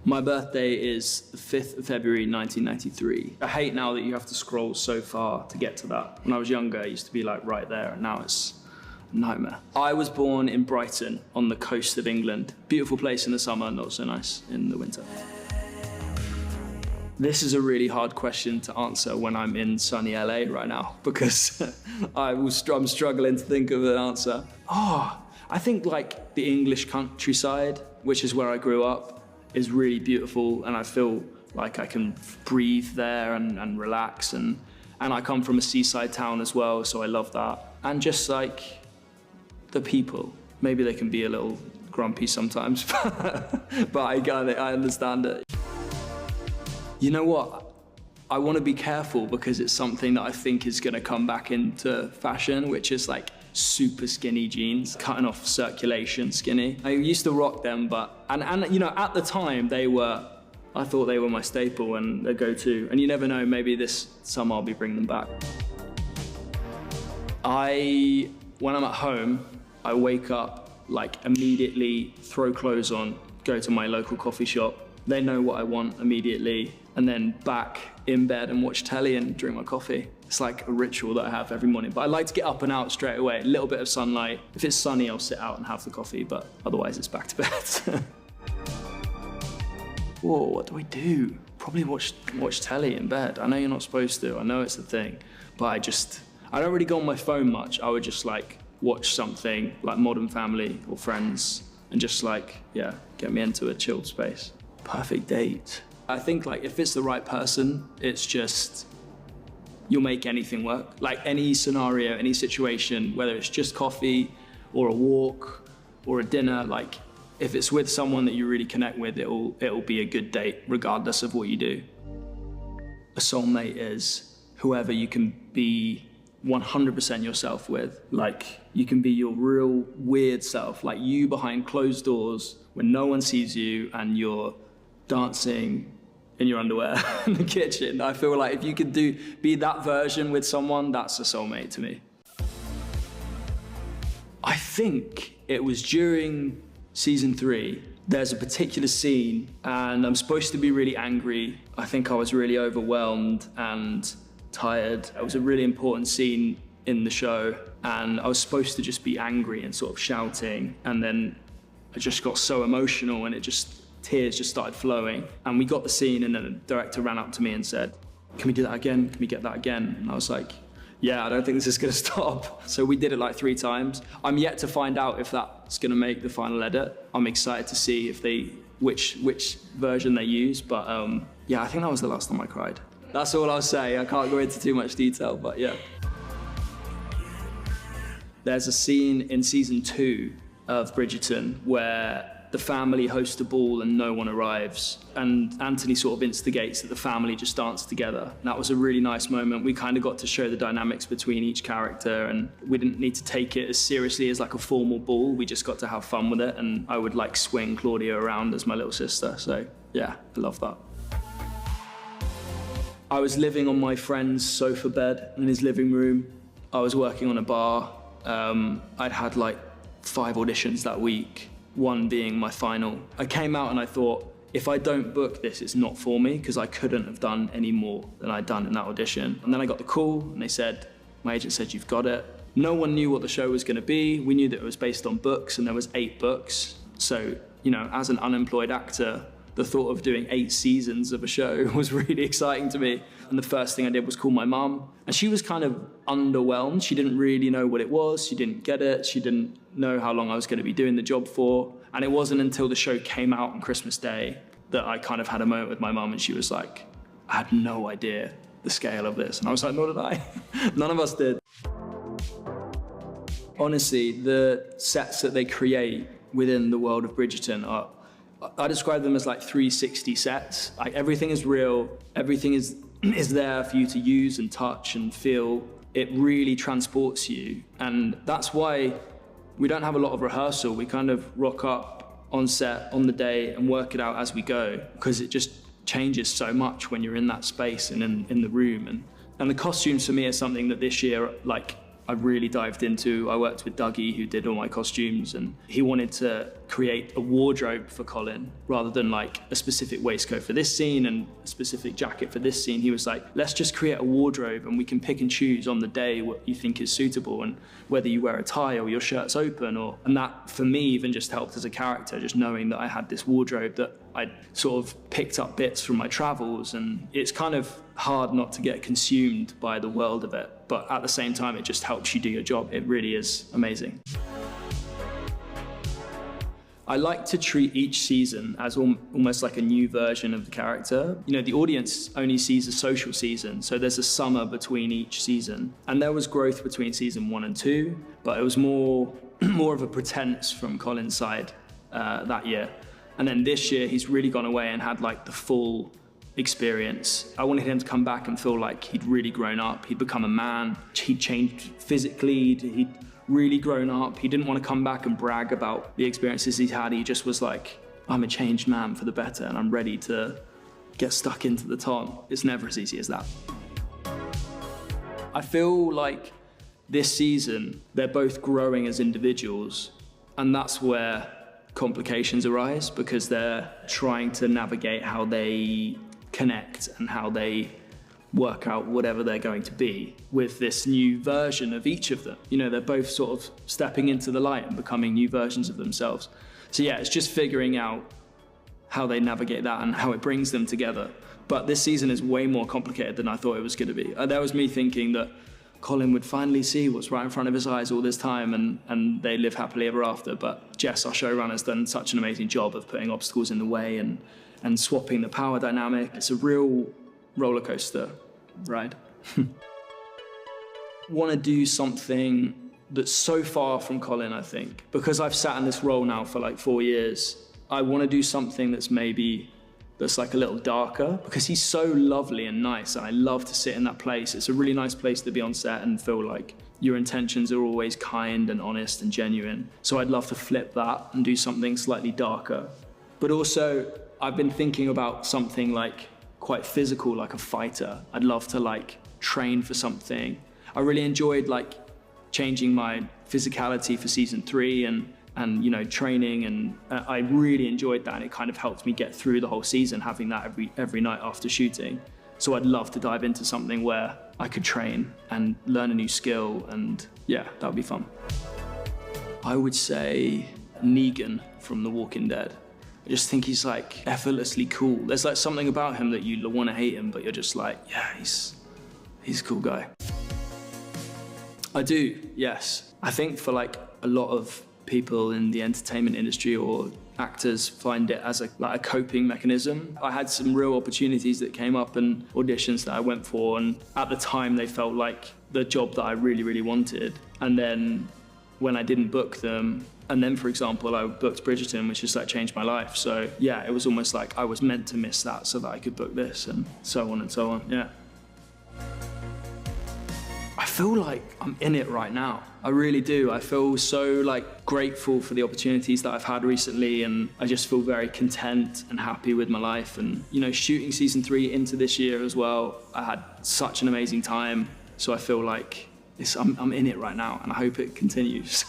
My birthday is the 5th of February, 1993. I hate now that you have to scroll so far to get to that. When I was younger, it used to be like right there, and now it's a nightmare. I was born in Brighton on the coast of England. Beautiful place in the summer, not so nice in the winter. This is a really hard question to answer when I'm in sunny LA right now, because I'm struggling to think of an answer. I think like the English countryside, which is where I grew up, is really beautiful, and I feel like I can breathe there and relax, and I come from a seaside town as well, so I love that. And just like the people, maybe they can be a little grumpy sometimes, but I get it, I understand it. You know what? I want to be careful because it's something that I think is going to come back into fashion, which is like super skinny jeans, cutting off circulation skinny. I used to rock them, and you know, at the time I thought they were my staple and the go-to. And you never know, maybe this summer I'll be bringing them back. When I'm at home, I wake up, like immediately throw clothes on, go to my local coffee shop. They know what I want immediately, and then back in bed and watch telly and drink my coffee. It's like a ritual that I have every morning. But I like to get up and out straight away, a little bit of sunlight. If it's sunny, I'll sit out and have the coffee, but otherwise it's back to bed. Whoa, what do I do? Probably watch telly in bed. I know you're not supposed to, I know it's a thing, but I don't really go on my phone much. I would just like watch something like Modern Family or Friends and just like, yeah, get me into a chilled space. Perfect date. I think like if it's the right person, it's just, you'll make anything work. Like any scenario, any situation, whether it's just coffee or a walk or a dinner, like if it's with someone that you really connect with, it'll be a good date regardless of what you do. A soulmate is whoever you can be 100% yourself with. Like you can be your real weird self, like you behind closed doors when no one sees you and you're dancing in your underwear in the kitchen. I feel like if you could be that version with someone, that's a soulmate to me. I think it was during season 3, there's a particular scene and I'm supposed to be really angry. I think I was really overwhelmed and tired. It was a really important scene in the show and I was supposed to just be angry and sort of shouting, and then I just got so emotional and tears just started flowing. And we got the scene and then the director ran up to me and said, "Can we do that again? Can we get that again?" And I was like, yeah, I don't think this is gonna stop. So we did it like 3 times. I'm yet to find out if that's gonna make the final edit. I'm excited to see if which version they use, but yeah, I think that was the last time I cried. That's all I'll say. I can't go into too much detail, but yeah. There's a scene in season 2 of Bridgerton where the family hosts a ball and no one arrives. And Anthony sort of instigates that the family just dance together. And that was a really nice moment. We kind of got to show the dynamics between each character, and we didn't need to take it as seriously as like a formal ball. We just got to have fun with it. And I would like swing Claudia around as my little sister. So yeah, I love that. I was living on my friend's sofa bed in his living room. I was working on a bar. I'd had like 5 auditions that week, one being my final. I came out and I thought, if I don't book this, it's not for me, because I couldn't have done any more than I'd done in that audition. And then I got the call and they said, my agent said, "You've got it." No one knew what the show was gonna be. We knew that it was based on books and there was 8 books. So, you know, as an unemployed actor, the thought of doing 8 seasons of a show was really exciting to me. And the first thing I did was call my mum. And she was kind of underwhelmed. She didn't really know what it was. She didn't get it. She didn't know how long I was going to be doing the job for. And it wasn't until the show came out on Christmas Day that I kind of had a moment with my mum, and she was like, "I had no idea the scale of this." And I was like, "Nor did I." None of us did. Honestly, the sets that they create within the world of Bridgerton I describe them as like 360 sets. Like everything is real, everything is there for you to use and touch and feel. It really transports you. And that's why we don't have a lot of rehearsal. We kind of rock up on set on the day and work it out as we go, because it just changes so much when you're in that space and in the room. And the costumes for me are something that this year, like I really dived into. I worked with Dougie, who did all my costumes, and he wanted to create a wardrobe for Colin rather than like a specific waistcoat for this scene and a specific jacket for this scene. He was like, let's just create a wardrobe and we can pick and choose on the day what you think is suitable, and whether you wear a tie or your shirt's open, and that for me even just helped as a character, just knowing that I had this wardrobe that I'd sort of picked up bits from my travels. And it's kind of hard not to get consumed by the world of it, but at the same time it just helps you do your job. It really is amazing. I like to treat each season as almost like a new version of the character. You know, the audience only sees a social season, so there's a summer between each season. And there was growth between season 1 and 2, but it was more of a pretense from Colin's side that year. And then this year, he's really gone away and had like the full experience. I wanted him to come back and feel like he'd really grown up. He'd become a man. He'd changed physically. He'd really grown up. He didn't want to come back and brag about the experiences he's had. He just was like, I'm a changed man for the better and I'm ready to get stuck into the ton. It's never as easy as that. I feel like this season, they're both growing as individuals, and that's where complications arise, because they're trying to navigate how they connect and how they work out whatever they're going to be with this new version of each of them. You know, they're both sort of stepping into the light and becoming new versions of themselves. So yeah, it's just figuring out how they navigate that and how it brings them together. But this season is way more complicated than I thought it was going to be. That was me thinking that Colin would finally see what's right in front of his eyes all this time and they live happily ever after. But Jess, our showrunner, has done such an amazing job of putting obstacles in the way and swapping the power dynamic. It's a real roller coaster ride. Want to do something that's so far from Colin, I think. Because I've sat in this role now for like 4 years, I want to do something that's like a little darker, because he's so lovely and nice, and I love to sit in that place. It's a really nice place to be on set and feel like your intentions are always kind and honest and genuine. So I'd love to flip that and do something slightly darker. But also, I've been thinking about something like quite physical, like a fighter. I'd love to like train for something. I really enjoyed like changing my physicality for season 3 and you know, training, and I really enjoyed that, and it kind of helped me get through the whole season, having that every night after shooting. So I'd love to dive into something where I could train and learn a new skill, and yeah, that would be fun. I would say Negan from The Walking Dead. I just think he's like effortlessly cool. There's like something about him that you want to hate him, but you're just like, yeah, he's a cool guy. I do, yes. I think for like a lot of people in the entertainment industry or actors find it as a coping mechanism. I had some real opportunities that came up and auditions that I went for, and at the time they felt like the job that I really, really wanted. And then when I didn't book them, and then for example, I booked Bridgerton, which just like changed my life. So yeah, it was almost like I was meant to miss that so that I could book this, and so on and so on, yeah. I feel like I'm in it right now. I really do. I feel so like grateful for the opportunities that I've had recently, and I just feel very content and happy with my life. And you know, shooting season 3 into this year as well, I had such an amazing time. So I feel like I'm in it right now, and I hope it continues.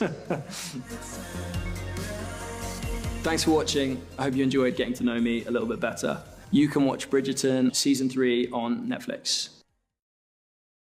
Thanks for watching. I hope you enjoyed getting to know me a little bit better. You can watch Bridgerton season 3 on Netflix.